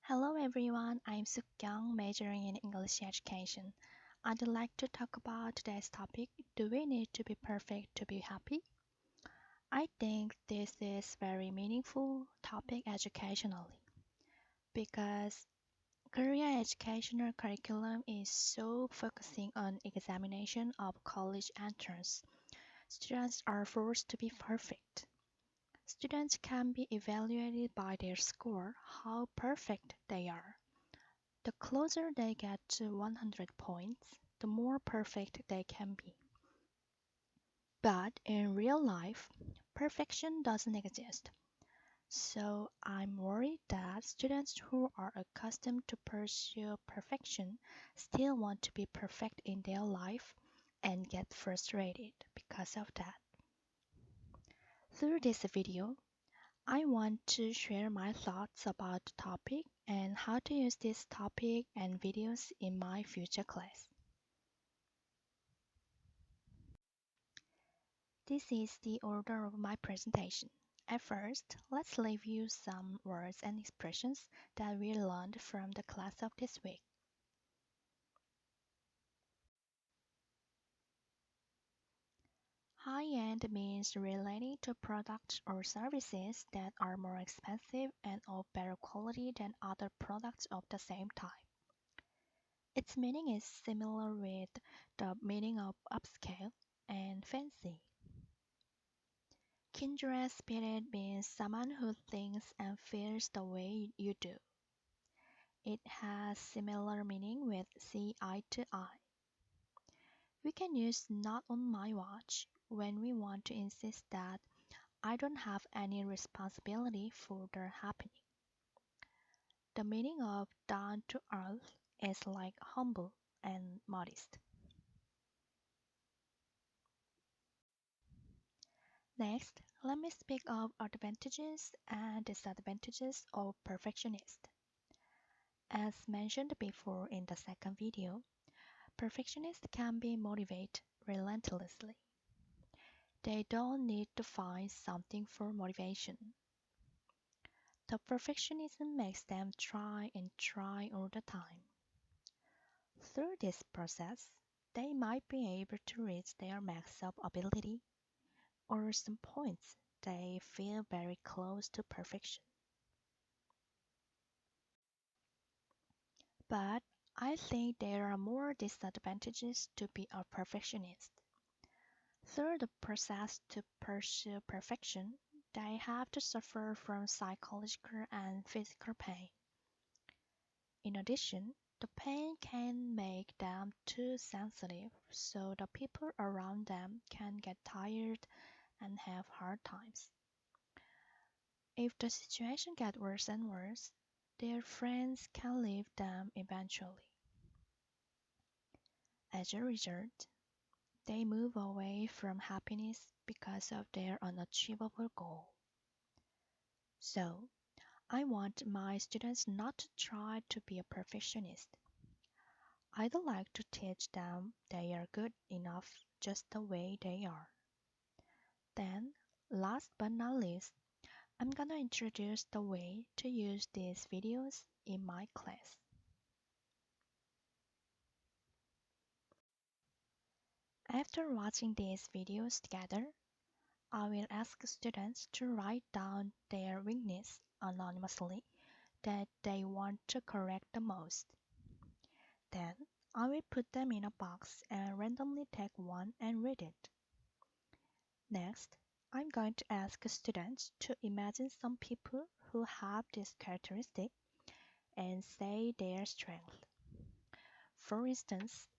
Hello everyone, I'm Sookgyung, majoring in English education. I'd like to talk about today's topic. Do we need to be perfect to be happy? I think this is very meaningful topic educationally because Korea educational curriculum is so focusing on examination of college entrance. Students are forced to be perfect. Students can be evaluated by their score, how perfect they are. The closer they get to 100 points, the more perfect they can be. But in real life, perfection doesn't exist. So I'm worried that students who are accustomed to pursue perfection still want to be perfect in their life and get frustrated because of that. Through this video, I want to share my thoughts about the topic and how to use this topic and videos in my future class. This is the order of my presentation. At first, let's review some words and expressions that we learned from the class of this week. High-end means relating to products or services that are more expensive and of better quality than other products of the same type. Its meaning is similar with the meaning of upscale and fancy. Kindred spirit means someone who thinks and feels the way you do. It has similar meaning with see eye to eye. We can use not on my watch when we want to insist that I don't have any responsibility for their happening. The meaning of down to earth is like humble and modest. Next, let me speak of advantages and disadvantages of perfectionist. As mentioned before in the second video, perfectionists can be motivated relentlessly. They don't need to find something for motivation. The perfectionism makes them try and try all the time. Through this process, they might be able to reach their max of ability, or some points they feel very close to perfection. But I think there are more disadvantages to be a perfectionist. Through the process to pursue perfection, they have to suffer from psychological and physical pain. In addition, the pain can make them too sensitive, so the people around them can get tired and have hard times. If the situation gets worse and worse, their friends can leave them eventually. As a result, they move away from happiness because of their unachievable goal. So, I want my students not to try to be a perfectionist. I'd like to teach them they are good enough just the way they are. Then, last but not least, I'm gonna introduce the way to use these videos in my class. After watching these videos together, I will ask students to write down their weakness anonymously that they want to correct the most. Then, I will put them in a box and randomly take one and read it. Next, I'm going to ask students to imagine some people who have this characteristic and say their strength. For instance,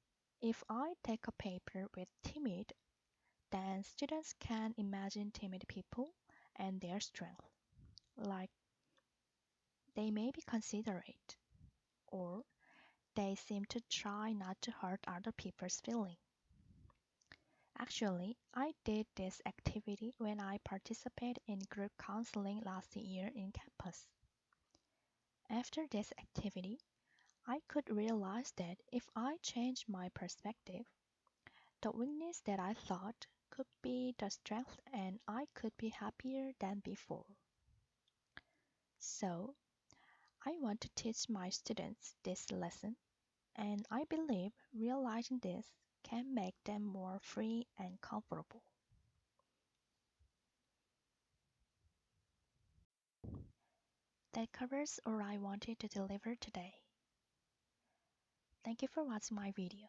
if I take a paper with timid, then students can imagine timid people and their strength, like they may be considerate, or they seem to try not to hurt other people's feelings. Actually, I did this activity when I participated in group counseling last year in campus. After this activity, I could realize that if I changed my perspective, the weakness that I thought could be the strength and I could be happier than before. So, I want to teach my students this lesson, and I believe realizing this can make them more free and comfortable. That covers all I wanted to deliver today. Thank you for watching my video.